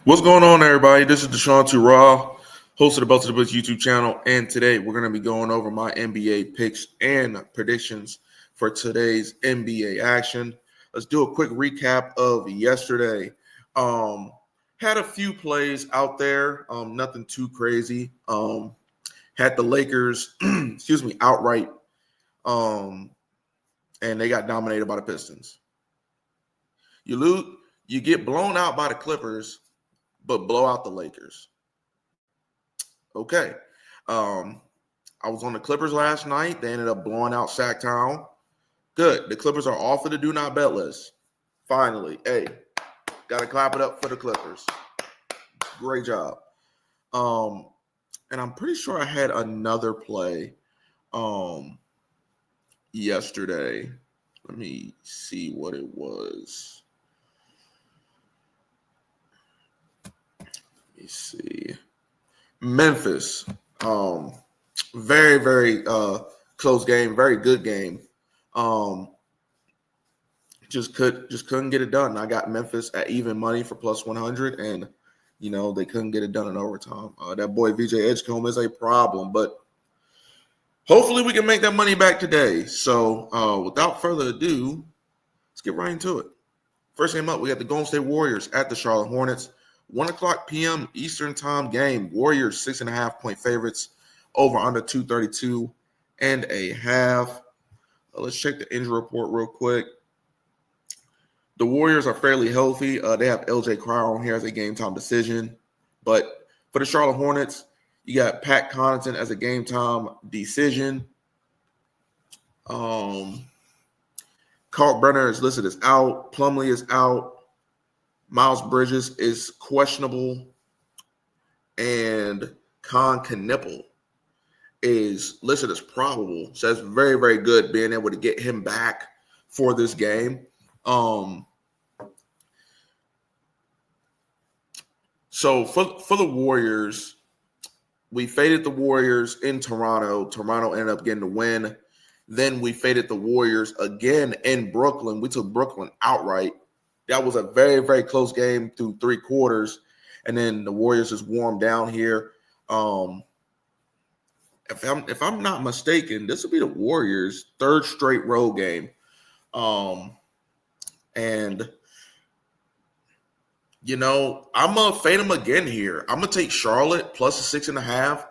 What's going on, everybody? This is Deshaun Turra, host of the Belt to the Blitz YouTube channel, and today we're going to be going over my NBA picks and predictions for today's NBA action. Let's do a quick recap of yesterday. Had a few plays out there, nothing too crazy. Had the Lakers, outright, and they got dominated by the Pistons. You lose, you get blown out by the Clippers, but blow out the Lakers. Okay. I was on the Clippers last night. They ended up blowing out Sacktown. Good. The Clippers are off of the do not bet list. Finally. Hey, got to clap it up for the Clippers. Great job. And I'm pretty sure I had another play yesterday. Let me see what it was. Let me see. Memphis. Very, very close game, very good game. Just couldn't get it done. I got Memphis at even money for plus 100, and they couldn't get it done in overtime. That boy VJ Edgecombe is a problem, but hopefully we can make that money back today. So without further ado, let's get right into it. First game up, we got the Golden State Warriors at the Charlotte Hornets. 1 o'clock p.m. Eastern time game. Warriors 6.5-point favorites. Over under 232 and a half. Let's check the injury report real quick. The Warriors are fairly healthy. They have LJ Cryer on here as a game time decision. But for the Charlotte Hornets, you got Pat Connaughton as a game time decision. Carl Brenner is listed as out. Plumlee is out. Miles Bridges is questionable. And Con Knipple is listed as probable. So that's very, very good being able to get him back for this game. So for the Warriors, we faded the Warriors in Toronto. Toronto ended up getting the win. Then we faded the Warriors again in Brooklyn. We took Brooklyn outright. That was a very, very close game through three quarters. And then the Warriors just warmed down here. If I'm not mistaken, this will be the Warriors' third straight road game. And I'm going to fade them again here. I'm going to take Charlotte plus a 6.5.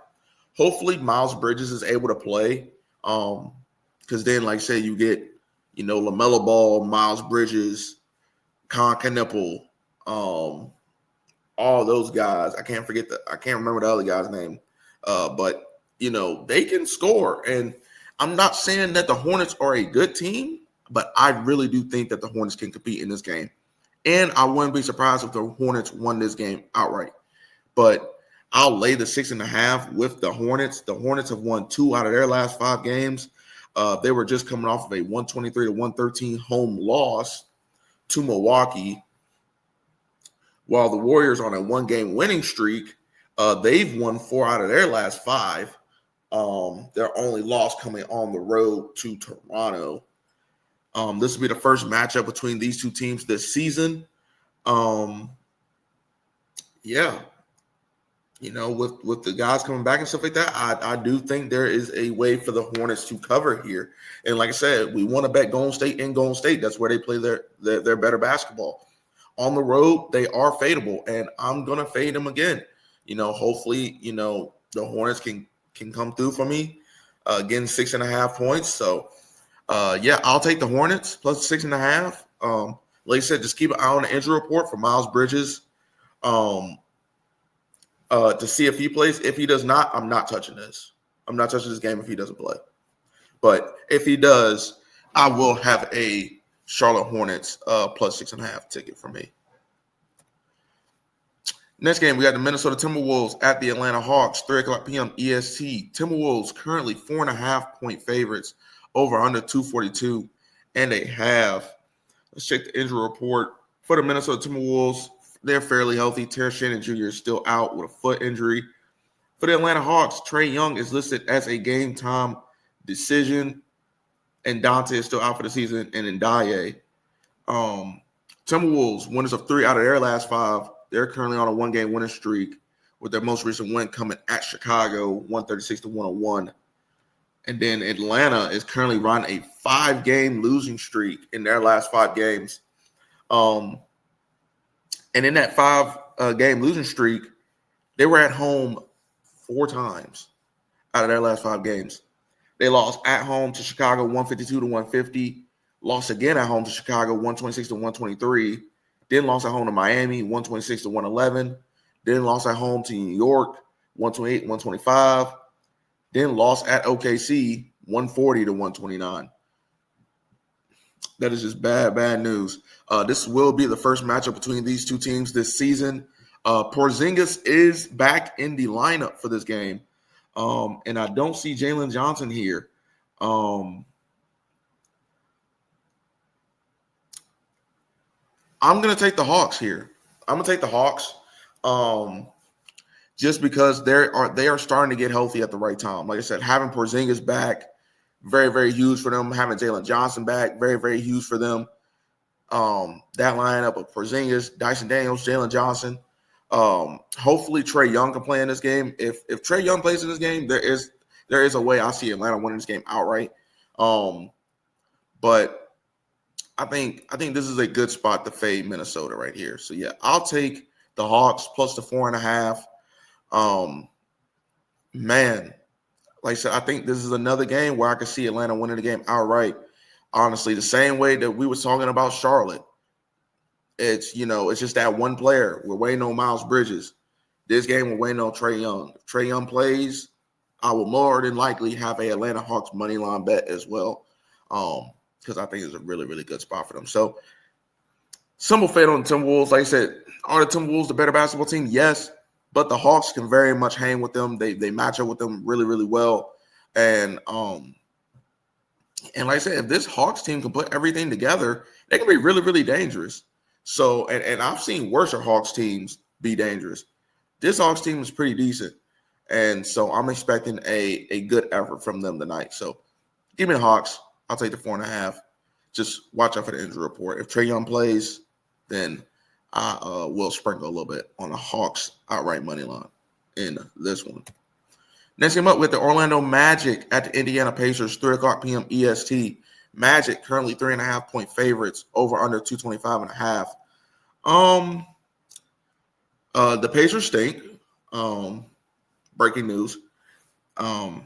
Hopefully Miles Bridges is able to play. Because then, like I said, you get, LaMelo Ball, Miles Bridges, Con Knipple, all those guys. I can't remember the other guy's name. But they can score. And I'm not saying that the Hornets are a good team, but I really do think that the Hornets can compete in this game. And I wouldn't be surprised if the Hornets won this game outright. But I'll lay the 6.5 with the Hornets. The Hornets have won 2 out of their last 5 games. They were just coming off of a 123-113 home loss to Milwaukee, while the Warriors are on a 1-game winning streak. They've won 4 out of their last 5. Their only loss coming on the road to Toronto. This will be the first matchup between these two teams this season. With the guys coming back and stuff like that, I do think there is a way for the Hornets to cover here. And like I said, we want to bet Golden State in Golden State. That's where they play their better basketball. On the road, they are fadeable, and I'm going to fade them again. Hopefully, the Hornets can come through for me, getting 6.5 points. So, I'll take the Hornets plus 6.5. Like I said, just keep an eye on the injury report for Miles Bridges to see if he plays. If he does not, I'm not touching this. I'm not touching this game if he doesn't play. But if he does, I will have a Charlotte Hornets plus 6.5 ticket for me. Next game, we got the Minnesota Timberwolves at the Atlanta Hawks, 3 o'clock p.m. EST. Timberwolves currently 4.5-point favorites, over under 242 and a half. Let's check the injury report for the Minnesota Timberwolves. They're fairly healthy. Terrence Shannon Jr. is still out with a foot injury. For the Atlanta Hawks, Trae Young is listed as a game time decision, and Dante is still out for the season, and Ndiaye. Timberwolves, winners of 3 out of their last 5. They're currently on a 1-game winning streak, with their most recent win coming at Chicago, 136-101. And then Atlanta is currently running a 5-game losing streak in their last 5 games. And in that 5-game losing streak, they were at home 4 times out of their last 5 games. They lost at home to Chicago 152-150, lost again at home to Chicago 126-123, then lost at home to Miami 126-111, then lost at home to New York 128-125, then lost at OKC 140-129. That is just bad news. This will be the first matchup between these two teams this season. Porzingis is back in the lineup for this game. And I don't see Jalen Johnson here. I'm going to take the Hawks here. I'm going to take the Hawks just because they are starting to get healthy at the right time. Like I said, having Porzingis back, very, very huge for them. Having Jalen Johnson back, very, very huge for them. That lineup of Porzingis, Dyson Daniels, Jalen Johnson. Hopefully Trae Young can play in this game. If Trae Young plays in this game, there is a way I see Atlanta winning this game outright. But I think this is a good spot to fade Minnesota right here. So yeah, I'll take the Hawks plus the 4.5. Man, like I said, I think this is another game where I could see Atlanta winning the game outright. Honestly, the same way that we were talking about Charlotte. It's just that one player. We're waiting on Miles Bridges. This game, we're waiting on Trae Young. If Trae Young plays, I will more than likely have a Atlanta Hawks money line bet as well, because I think it's a really, really good spot for them. So, simple fade on the Timberwolves. Like I said, are the Timberwolves the better basketball team? Yes, but the Hawks can very much hang with them. They match up with them really, really well. And like I said, if this Hawks team can put everything together, they can be really, really dangerous. So, and I've seen worse Hawks teams be dangerous. This Hawks team is pretty decent. And so I'm expecting a good effort from them tonight. So give me the Hawks. I'll take the 4.5. Just watch out for the injury report. If Trae Young plays, then I will sprinkle a little bit on the Hawks outright money line in this one. Next game up with the Orlando Magic at the Indiana Pacers, 3 o'clock p.m. EST. Magic currently 3.5-point favorites, over under 225.5. The Pacers stink. Breaking news. I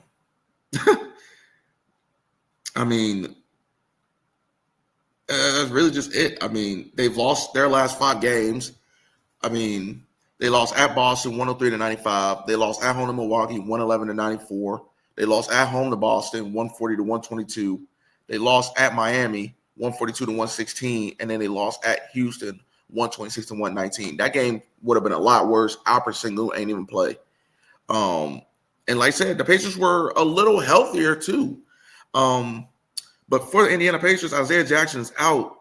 mean, that's really just it. I mean, they've lost their last 5 games. I mean, they lost at Boston 103-95. They lost at home to Milwaukee 111-94. They lost at home to Boston 140-122. They lost at Miami 142-116, and then they lost at Houston 126-119. That game would have been a lot worse. Alper Sengun ain't even play. And like I said, the Pacers were a little healthier too. But for the Indiana Pacers, Isaiah Jackson is out.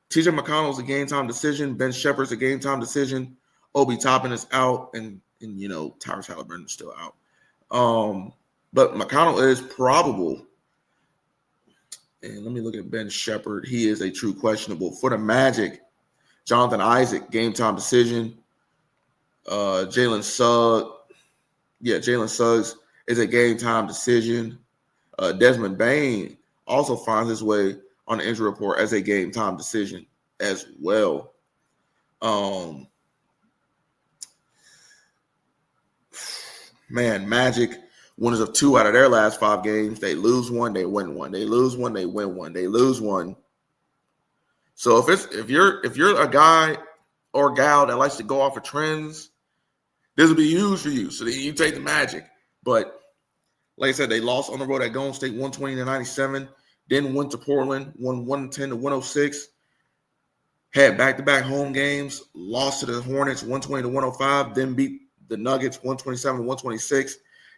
TJ McConnell's a game time decision. Ben Shepherd's a game time decision. Obi Toppin is out, and Tyrese Halliburton is still out. But McConnell is probable. And let me look at Ben Shepherd. He is a true questionable. For the Magic, Jonathan Isaac, game time decision. Jalen Suggs is a game time decision. Desmond Bane also finds his way on the injury report as a game time decision as well. Magic, winners of 2 out of their last 5 games. They lose 1, they win 1. They lose 1, they win 1. They lose 1. So if you're a guy or gal that likes to go off of trends, this will be huge for you. So then you take the Magic. But like I said, they lost on the road at Golden State 120-97. Then went to Portland, won 110-106. Had back-to-back home games, lost to the Hornets 120-105. Then beat the Nuggets 127-126.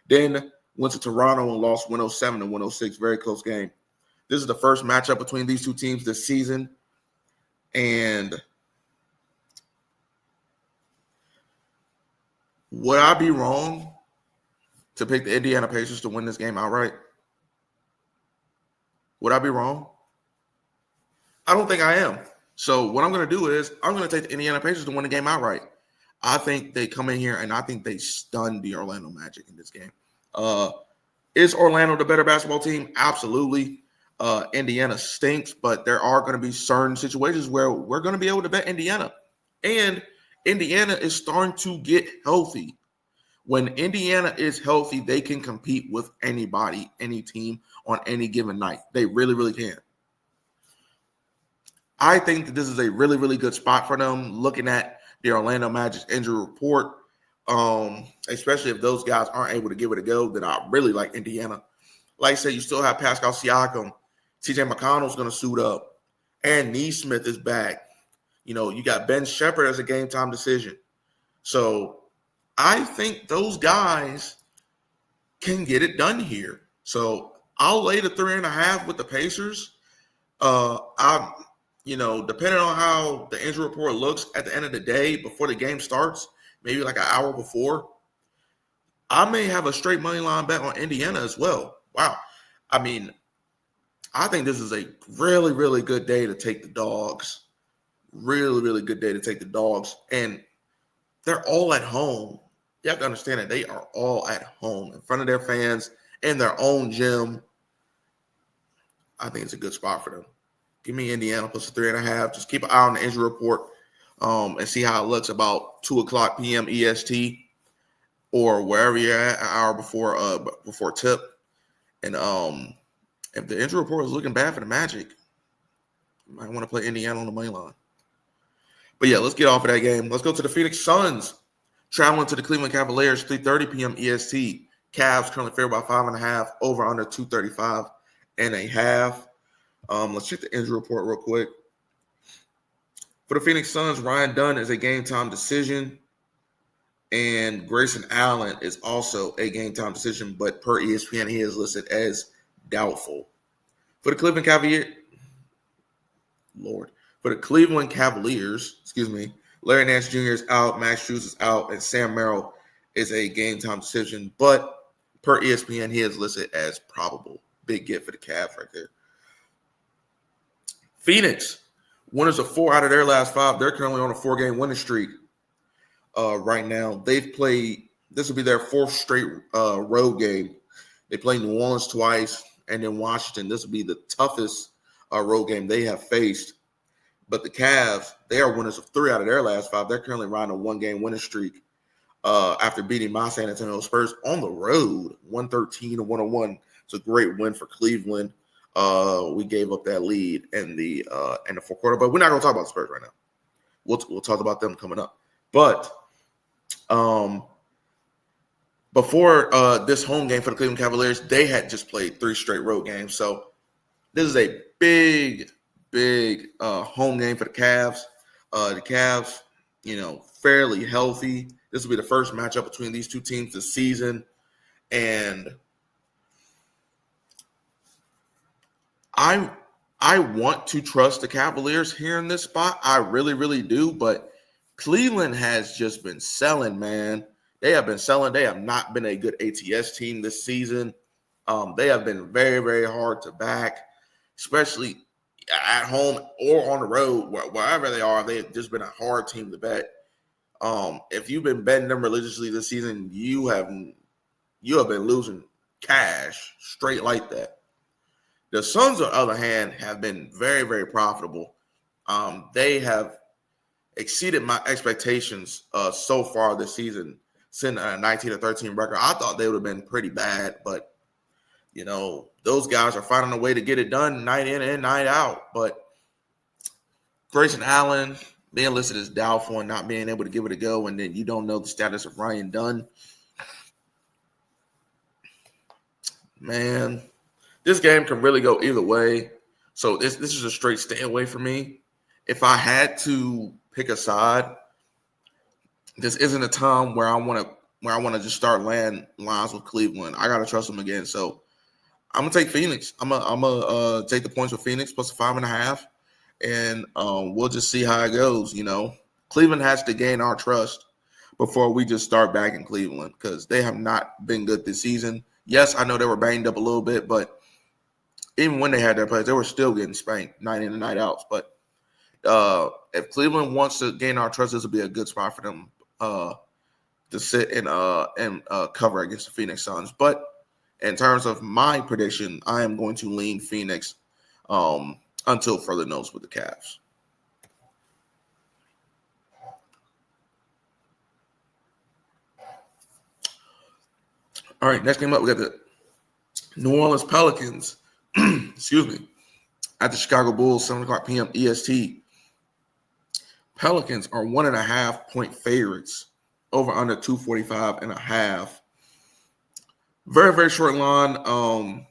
Then went to Toronto and lost 107-106. Very close game. This is the first matchup between these two teams this season. And would I be wrong to pick the Indiana Pacers to win this game outright? Would I be wrong? I don't think I am. So what I'm going to do is I'm going to take the Indiana Pacers to win the game outright. I think they come in here and I think they stun the Orlando Magic in this game. Is Orlando the better basketball team? Absolutely. Indiana stinks, but there are going to be certain situations where we're going to be able to bet Indiana. And Indiana is starting to get healthy. When Indiana is healthy, they can compete with anybody, any team on any given night. They really, really can. I think that this is a really, really good spot for them. Looking at the Orlando Magic's injury report, especially if those guys aren't able to give it a go, then I really like Indiana. Like I said, you still have Pascal Siakam. TJ McConnell's going to suit up. And Nesmith is back. You got Ben Shepherd as a game time decision. So I think those guys can get it done here. So I'll lay the 3.5 with the Pacers. Depending on how the injury report looks at the end of the day before the game starts, maybe like an hour before, I may have a straight money line bet on Indiana as well. Wow. I think this is a really, really good day to take the dogs. Really, really good day to take the dogs. And they're all at home. You have to understand that they are all at home in front of their fans in their own gym. I think it's a good spot for them. Give me Indiana plus a 3.5. Just keep an eye on the injury report and see how it looks about 2:00 p.m. EST or wherever you're at, an hour before tip. And if the injury report is looking bad for the Magic, you might want to play Indiana on the money line. But yeah, let's get off of that game. Let's go to the Phoenix Suns traveling to the Cleveland Cavaliers, 3:30 p.m. EST. Cavs currently favored by 5.5, over under 235.5. Let's check the injury report real quick. For the Phoenix Suns, Ryan Dunn is a game-time decision, and Grayson Allen is also a game-time decision, but per ESPN, he is listed as doubtful. For the Cleveland Cavaliers, Larry Nance Jr. is out, Max Strus is out, and Sam Merrill is a game-time decision, but per ESPN, he is listed as probable. Big get for the Cavs right there. Phoenix, winners of 4 out of their last 5. They're currently on a 4-game winning streak right now. They've played – this will be their 4th straight road game. They played New Orleans twice, and then Washington. This will be the toughest road game they have faced. But the Cavs, they are winners of 3 out of their last 5. They're currently riding a 1-game winning streak after beating my San Antonio Spurs on the road, 113-101. It's a great win for Cleveland. We gave up that lead in the fourth quarter, but we're not going to talk about the Spurs right now. We'll talk about them coming up. But before this home game for the Cleveland Cavaliers, they had just played 3 straight road games. So this is a big home game for the Cavs. The Cavs, fairly healthy. This will be the first matchup between these two teams this season, and I want to trust the Cavaliers here in this spot. I really, really do. But Cleveland has just been selling, man. They have been selling. They have not been a good ATS team this season. They have been very, very hard to back, especially at home or on the road, wherever they are. They've just been a hard team to bet. If you've been betting them religiously this season, you have been losing cash straight like that. The Suns, on the other hand, have been very, very profitable. They have exceeded my expectations so far this season, sitting at a 19-13 record. I thought they would have been pretty bad, but, those guys are finding a way to get it done night in and night out. But Grayson Allen being listed as doubtful and not being able to give it a go, and then you don't know the status of Ryan Dunn. Man, this game can really go either way. So this is a straight stay away for me. If I had to pick a side, this isn't a time where I want to just start laying lines with Cleveland. I gotta trust them again. So I'm gonna take Phoenix. I'm gonna take the points with Phoenix plus a 5.5, and we'll just see how it goes. Cleveland has to gain our trust before we just start backing Cleveland, because they have not been good this season. Yes, I know they were banged up a little bit, but even when they had their players, they were still getting spanked night in and night outs. But if Cleveland wants to gain our trust, this will be a good spot for them to sit and cover against the Phoenix Suns. But in terms of my prediction, I am going to lean Phoenix until further notice with the Cavs. All right, next game up, we got the New Orleans Pelicans. Excuse me. At the Chicago Bulls, 7 o'clock p.m. EST. Pelicans are 1.5 point favorites over under 245.5. Very, very short line.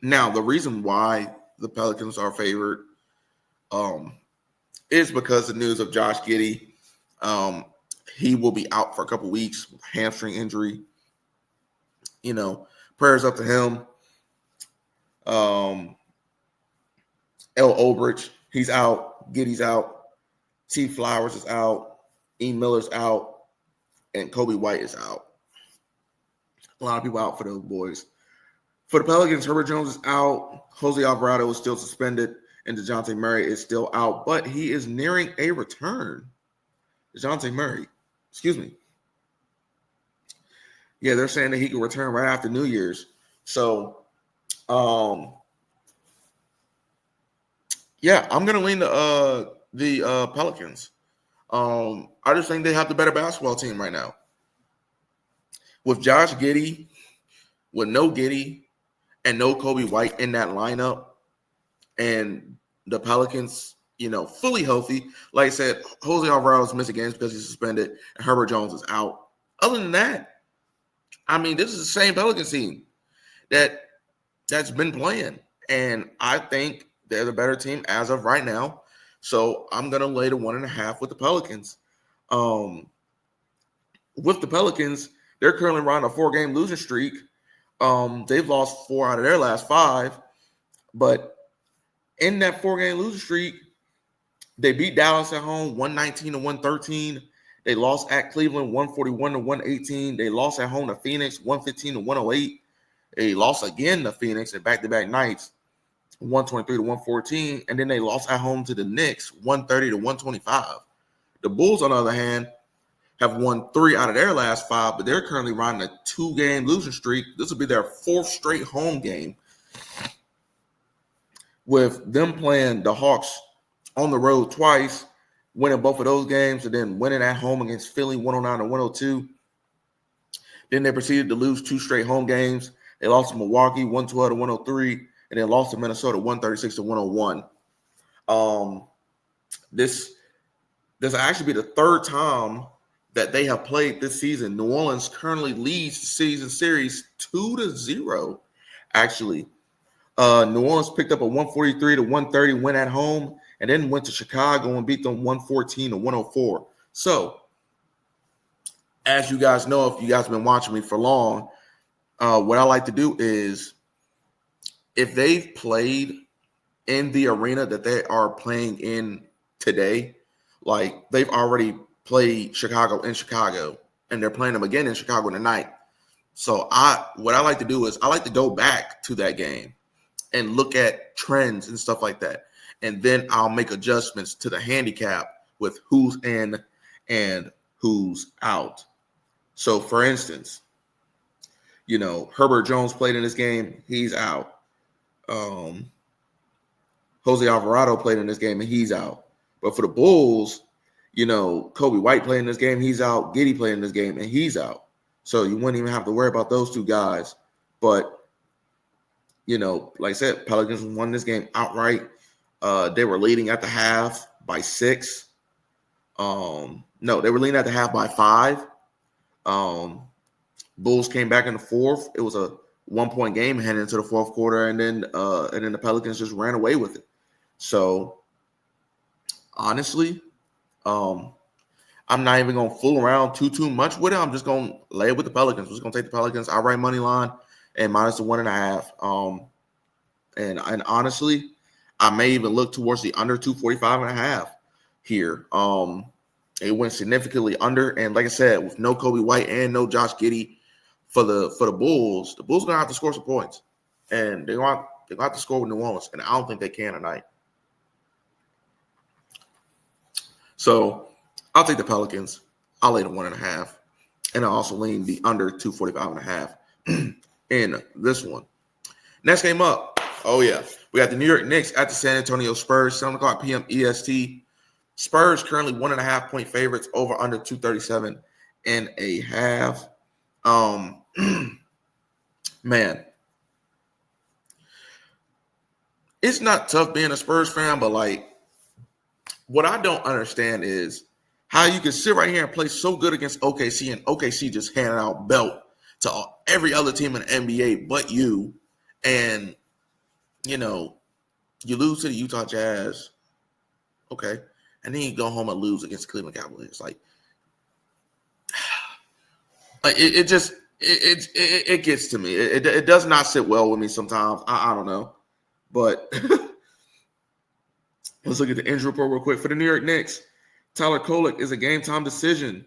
Now, the reason why the Pelicans are favored is because the news of Josh Giddey. He will be out for a couple weeks with a hamstring injury. You know, prayers up to him. El Obrich, he's out. Giddey's out. T. Flowers is out. E. Miller's out. And Kobe White is out. A lot of people out for those boys. For the Pelicans, Herbert Jones is out. Jose Alvarado is still suspended. And DeJounte Murray is still out. But he is nearing a return. DeJounte Murray. Excuse me. Yeah, they're saying that he can return right after New Year's. So, yeah, I'm going to lean the Pelicans. I just think they have the better basketball team right now. With Josh Giddey, with no Giddey, and no Kobe White in that lineup, and the Pelicans, you know, fully healthy. Like I said, Jose Alvarado's missing games because he's suspended, and Herbert Jones is out. Other than that, I mean, this is the same Pelicans team that's been playing, and I think they're the better team as of right now. So I'm gonna lay the 1.5 with the Pelicans. With the Pelicans, they're currently running a 4-game losing streak. They've lost 4 out of their last 5, but in that 4-game losing streak, they beat Dallas at home 119-113. They lost at Cleveland 141-118. They lost at home to Phoenix 115-108. They lost again to Phoenix at back-to-back nights 123-114. And then they lost at home to the Knicks 130-125. The Bulls, on the other hand, have won 3 out of their last 5, but they're currently riding a 2-game losing streak. This will be their 4th straight home game, with them playing the Hawks on the road twice, winning both of those games, and then winning at home against Philly 109-102. Then they proceeded to lose 2 straight home games. They lost to Milwaukee 112-103, and then lost to Minnesota 136-101. This will actually be the 3rd time that they have played this season. New Orleans currently leads the season series 2-0. Actually, New Orleans picked up a 143-130 win at home, and then went to Chicago and beat them 114-104. So, as you guys know, if you guys have been watching me for long, what I like to do is, if they've played in the arena that they are playing in today, like they've already played Chicago in Chicago, and they're playing them again in Chicago tonight. So what I like to do is I like to go back to that game and look at trends and stuff like that. And then I'll make adjustments to the handicap with who's in and who's out. So, for instance, you know, Herbert Jones played in this game. He's out. Jose Alvarado played in this game, and he's out. But for the Bulls, you know, Kobe White played in this game. He's out. Giddey played in this game, and he's out. So you wouldn't even have to worry about those 2 guys. But, you know, like I said, Pelicans won this game outright. They were leading at the half by 6. No, they were leading at the half by 5. Bulls came back in the 4th. It was a 1-point game heading into the 4th quarter, and then the Pelicans just ran away with it. So, honestly, I'm not even going to fool around too much with it. I'm just going to lay it with the Pelicans. I'm just going to take the Pelicans outright money line and minus the 1.5. And honestly, I may even look towards the under 245.5 here. It went significantly under, and like I said, with no Kobe White and no Josh Giddey for the Bulls are gonna have to score some points, and they're gonna have to score with New Orleans, and I don't think they can tonight. So I'll take the Pelicans. I'll lay the 1.5. And I also lean the under 245.5 in this one. Next game up. Oh, yeah. We got the New York Knicks at the San Antonio Spurs, 7 o'clock p.m. EST. Spurs currently 1.5 point favorites over under 237.5. Man, it's not tough being a Spurs fan, but like, what I don't understand is how you can sit right here and play so good against OKC, and OKC just handing out belt to every other team in the NBA but you, and you know, you lose to the Utah Jazz, okay, and then you go home and lose against Cleveland Cavaliers. Like it just it gets to me. It does not sit well with me sometimes. I don't know, but let's look at the injury report real quick for the New York Knicks. Tyler Kolek is a game time decision,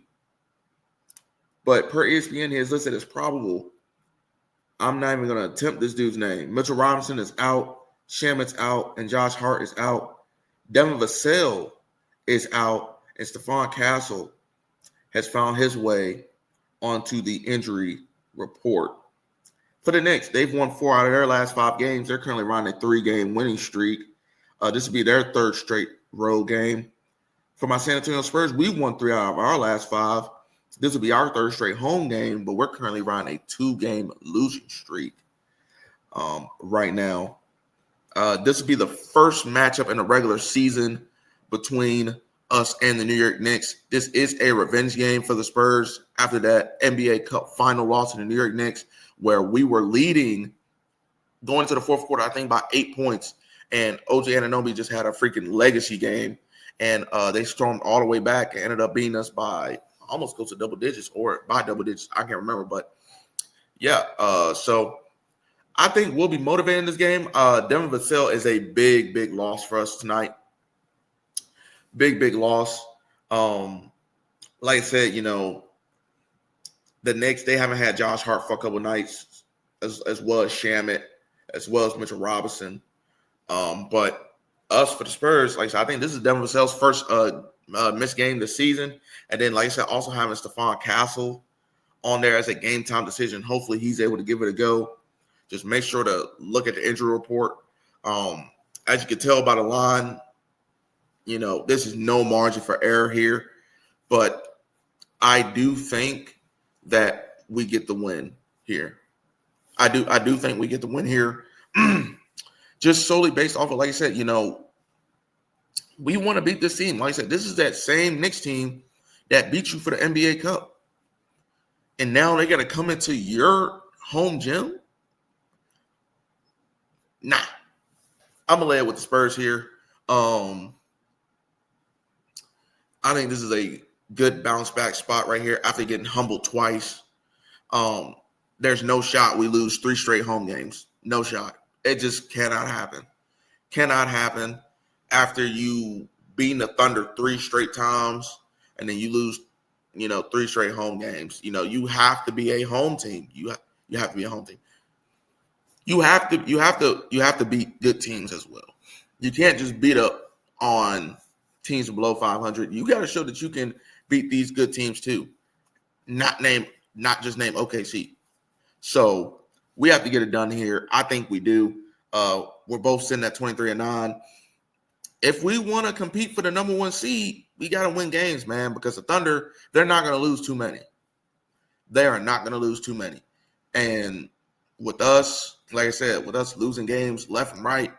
but per ESPN, he is listed as probable. I'm not even going to attempt this dude's name. Mitchell Robinson is out, Shamit's out, and Josh Hart is out. Devin Vassell is out, and Stephon Castle has found his way onto the injury report. For the Knicks, they've won 4 out of their last 5 games. They're currently running a 3-game winning streak. This will be their 3rd straight road game. For my San Antonio Spurs, we won 3 out of our last 5. This will be our 3rd straight home game, but we're currently running a 2-game losing streak right now. This will be the first matchup in the regular season between us and the New York Knicks. This is a revenge game for the Spurs after that NBA Cup final loss to the New York Knicks, where we were leading going into the 4th quarter, I think, by 8 points, and OG Anunoby just had a freaking legacy game. And they stormed all the way back and ended up beating us by almost close to double digits or by double digits. I can't remember. But, yeah, so I think we'll be motivated in this game. Devin Vassell is a big, big loss for us tonight. Big, big loss. Like I said, you know, the Knicks, they haven't had Josh Hart for a couple nights, as well as Shamit, as well as Mitchell Robinson. But us for the Spurs, like I said, I think this is Devin Vassell's first missed game this season. And then, like I said, also having Stephon Castle on there as a game time decision. Hopefully he's able to give it a go. Just make sure to look at the injury report. As you can tell by the line, you know, this is no margin for error here. But I do think that we get the win here. I do think we get the win here. Just solely based off of, like I said, you know, we want to beat this team. Like I said, this is that same Knicks team that beat you for the NBA Cup. And now they're going to come into your home gym? Nah. I'm going to lay it with the Spurs here. I think this is a good bounce back spot right here after getting humbled twice. There's no shot we lose 3 straight home games. No shot. It just cannot happen. Cannot happen after you beating the Thunder 3 straight times and then you lose, you know, 3 straight home games. You know, you have to be a home team. You have to be a home team. You have to beat good teams as well. You can't just beat up on teams below 500. You got to show that you can beat these good teams too. Not just name OKC. So we have to get it done here. I think we do. We're both sitting at 23-9. If we want to compete for the number 1 seed, we got to win games, man, because the Thunder, they're not going to lose too many. They are not going to lose too many. And with us, like I said, with us losing games left and right,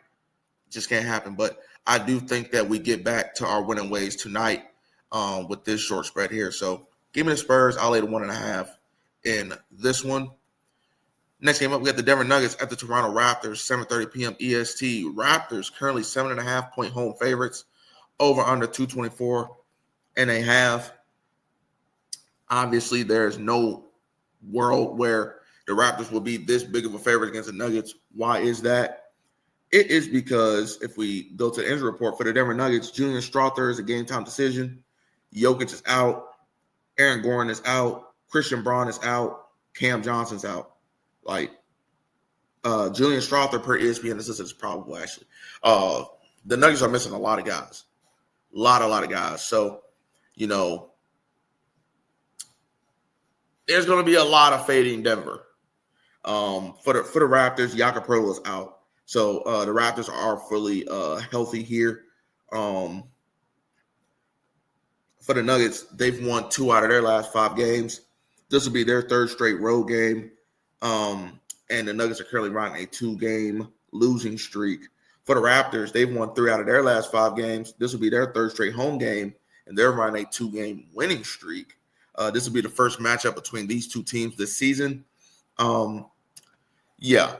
just can't happen. But I do think that we get back to our winning ways tonight with this short spread here. So give me the Spurs. I'll lay the 1.5 in this one. Next game up, we got the Denver Nuggets at the Toronto Raptors, 7:30 p.m. EST. Raptors currently 7.5 point home favorites, over under 224.5. Obviously, there's no world where the Raptors will be this big of a favorite against the Nuggets. Why is that? It is because if we go to the injury report for the Denver Nuggets, Julian Strawther is a game time decision. Jokic is out. Aaron Gordon is out. Christian Braun is out. Cam Johnson's out. Like, Julian Strawther per ESPN, this is probable, actually. The Nuggets are missing a lot of guys. A lot of guys. So, you know, there's going to be a lot of fading Denver. For the Raptors, Jakob Poeltl is out, so the Raptors are fully healthy here. For the Nuggets, they've won 2 out of their last 5 games. This will be their 3rd straight road game, and the Nuggets are currently riding a 2-game losing streak. For the Raptors, they've won 3 out of their last 5 games. This will be their 3rd straight home game, and they're riding a 2-game winning streak. This will be the first matchup between these 2 teams this season. Yeah,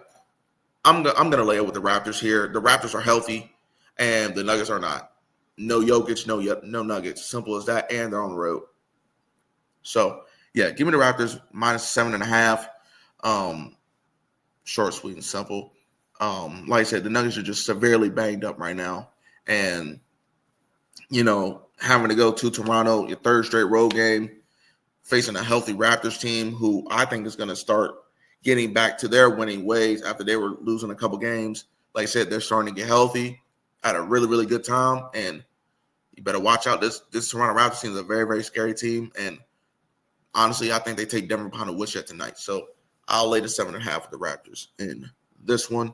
I'm gonna lay it with the Raptors here. The Raptors are healthy, and the Nuggets are not. No Jokic, no Nuggets. Simple as that, and they're on the road. So yeah, give me the Raptors -7.5. Short, sweet, and simple. Like I said, the Nuggets are just severely banged up right now, and having to go to Toronto, your 3rd straight road game, facing a healthy Raptors team who I think is going to start getting back to their winning ways after they were losing a couple games. Like I said, they're starting to get healthy at a really, really good time, and you better watch out. This Toronto Raptors team is a very, very scary team, and honestly, I think they take Denver behind the woodshed tonight. So I'll lay the 7.5 with the Raptors in this one.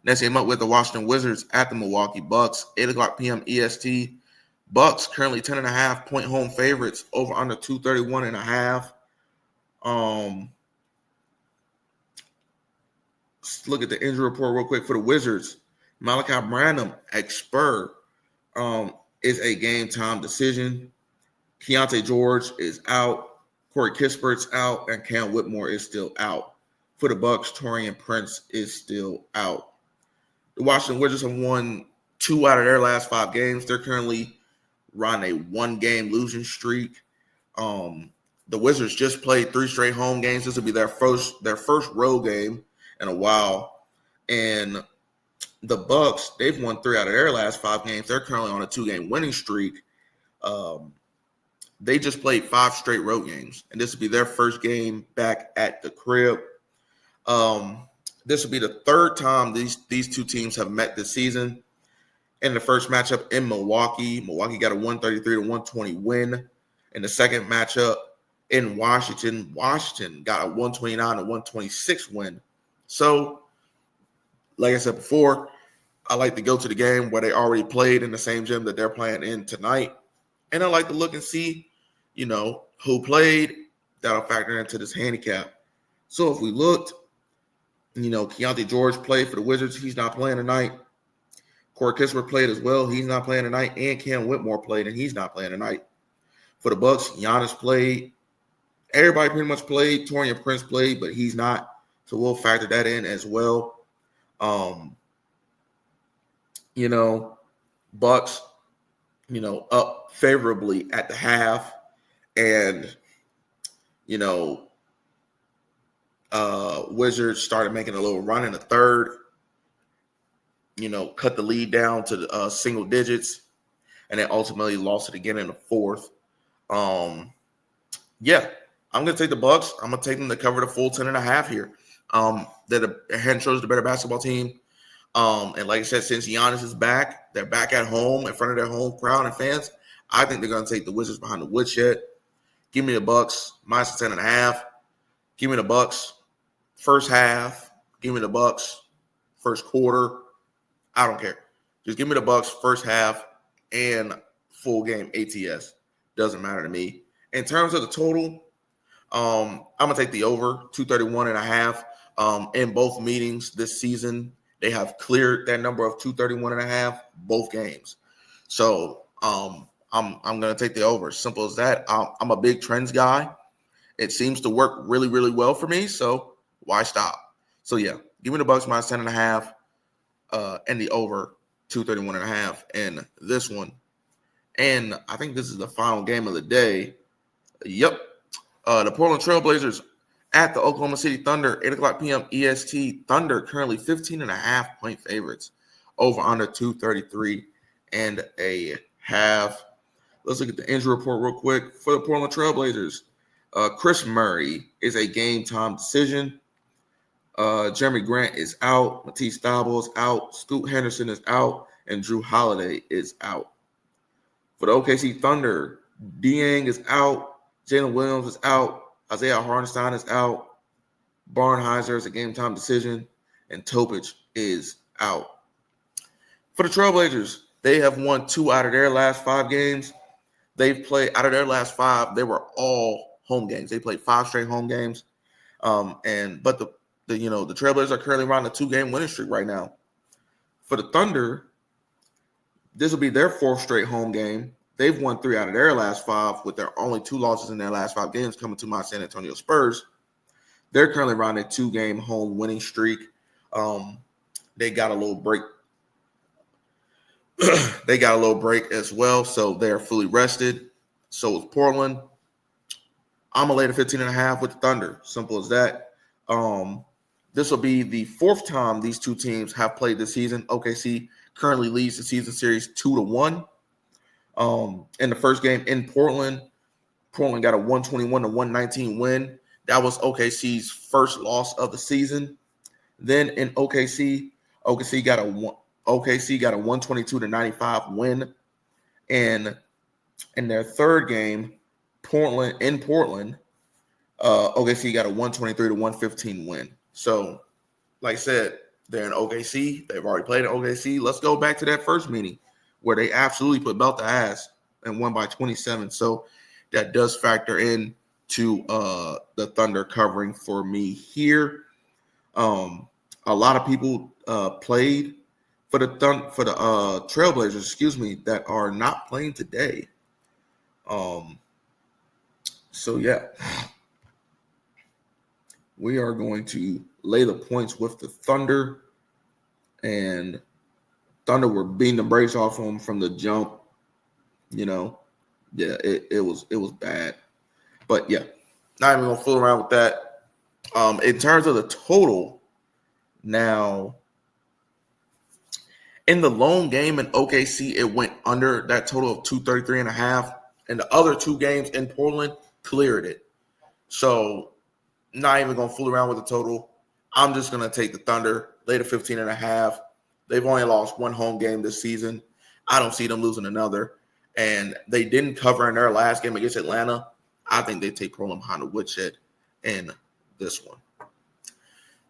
Next game up with the Washington Wizards at the Milwaukee Bucks, 8:00 p.m. EST. Bucks currently 10.5 point home favorites, over under 231.5. Let's look at the injury report real quick for the Wizards. Malachi Branham at Spur is a game time decision. Keontae George is out. Corey Kispert's out, and Cam Whitmore is still out. For the Bucks, Taurean Prince is still out. The Washington Wizards have won 2 out of their last 5 games. They're currently running a 1-game losing streak. The Wizards just played 3 straight home games. This will be their first road game in a while. And the Bucks, they've won 3 out of their last 5 games. They're currently on a 2-game winning streak. They just played 5 straight road games, and this will be their first game back at the crib. This will be the 3rd time these 2 teams have met this season. In the first matchup in Milwaukee got a 133-120 win. In the second matchup in Washington got a 129-126 win. So, like I said before, I like to go to the game where they already played in the same gym that they're playing in tonight. And I like to look and see, who played. That'll factor into this handicap. So if we looked, Keontae George played for the Wizards. He's not playing tonight. Corey Kispert played as well. He's not playing tonight. And Cam Whitmore played, and he's not playing tonight. For the Bucks, Giannis played. Everybody pretty much played. Taurean Prince played, but he's not. So we'll factor that in as well. Bucks, up favorably at the half. And, Wizards started making a little run in the third. Cut the lead down to single digits, and then ultimately lost it again in the fourth. I'm gonna take the Bucks. I'm gonna take them to cover the full 10.5 here. They're head and shoulders the better basketball team. And like I said, since Giannis is back, they're back at home in front of their home crowd and fans. I think they're gonna take the Wizards behind the woodshed. Give me the Bucks minus 10.5. Give me the Bucks first half. Give me the Bucks first quarter. I don't care. Just give me the Bucks first half and full game ATS. Doesn't matter to me. In terms of the total, I'm going to take the over 231.5. In both meetings this season, they have cleared that number of 231.5 both games. So I'm going to take the over. Simple as that. I'm a big trends guy. It seems to work really, really well for me. So why stop? So yeah, give me the Bucks minus 10.5. And the over 231.5 in this one. And I think this is the final game of the day. Yep. The Portland Trailblazers at the Oklahoma City Thunder, 8:00 p.m. EST. Thunder currently 15.5 point favorites, over under 233.5. Let's look at the injury report real quick for the Portland Trailblazers. Chris Murray is a game time decision. Jeremy Grant is out. Matisse Thybulle is out. Scoot Henderson is out. And Drew Holiday is out. For the OKC Thunder, Dieng is out. Jalen Williams is out. Isaiah Hartenstein is out. Barnheiser is a game-time decision. And Topic is out. For the Trailblazers, they have won 2 out of their last 5 games. They've played out of their last 5. They were all home games. They played 5 straight home games. But the Trailblazers are currently around a 2-game winning streak right now. For the Thunder, this will be their 4th straight home game. They've won 3 out of their last 5, with their only 2 losses in their last 5 games coming to my San Antonio Spurs. They're currently around a 2-game home winning streak. They got a little break. They got a little break as well, so they're fully rested. So is Portland. I'm going to lay the 15.5 with the Thunder. Simple as that. This will be the 4th time these 2 teams have played this season. OKC currently leads the season series 2-1. In the first game in Portland got a 121-119 win. That was OKC's first loss of the season. Then in OKC got a 122-95 win. And in their third game, Portland, OKC got a 123-115 win. So, like I said, they're in OKC. They've already played in OKC. Let's go back to that first meeting where they absolutely put belt to ass and won by 27. So that does factor in to the Thunder covering for me here. A lot of people played for the Trailblazers, that are not playing today. So yeah, we are going to lay the points with the Thunder, and Thunder were beating the brakes off them from the jump. Yeah, it was bad, but yeah, not even gonna fool around with that. In terms of the total, now in the lone game in OKC, it went under that total of 233.5, and the other 2 games in Portland cleared it. So, not even gonna fool around with the total. I'm just gonna take the Thunder, lay the 15.5. They've only lost 1 home game this season. I don't see them losing another. And they didn't cover in their last game against Atlanta. I think they take Portland behind the woodshed in this one.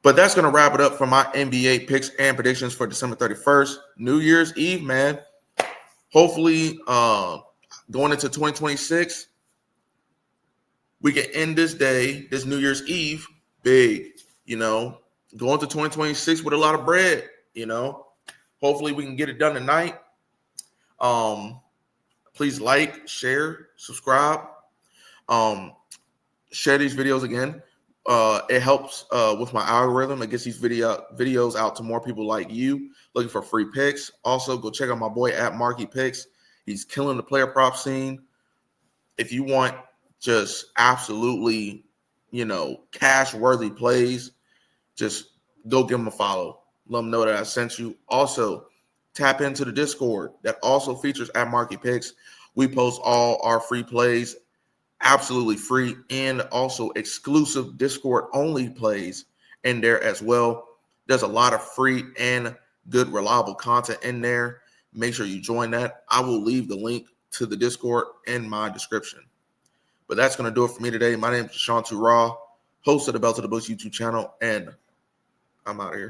But that's going to wrap it up for my NBA picks and predictions for December 31st. New Year's Eve, man. Hopefully, going into 2026, we can end this New Year's Eve, big, going to 2026 with a lot of bread, Hopefully we can get it done tonight. Please like, share, subscribe. Share these videos again. It helps with my algorithm. It gets these videos out to more people like you looking for free picks. Also, go check out my boy at Marky Picks. He's killing the player prop scene. If you want just absolutely, cash-worthy plays, just go give him a follow. Let him know that I sent you. Also, tap into the Discord that also features at Marky Picks. We post all our free plays absolutely free, and also exclusive Discord only plays in there as well. There's a lot of free and good reliable content in there. Make sure you join that. I will leave the link to the Discord in my description. But that's going to do it for me today. My name is Deshaun Raw, host of the Belt to the Bush YouTube channel, and I'm out of here.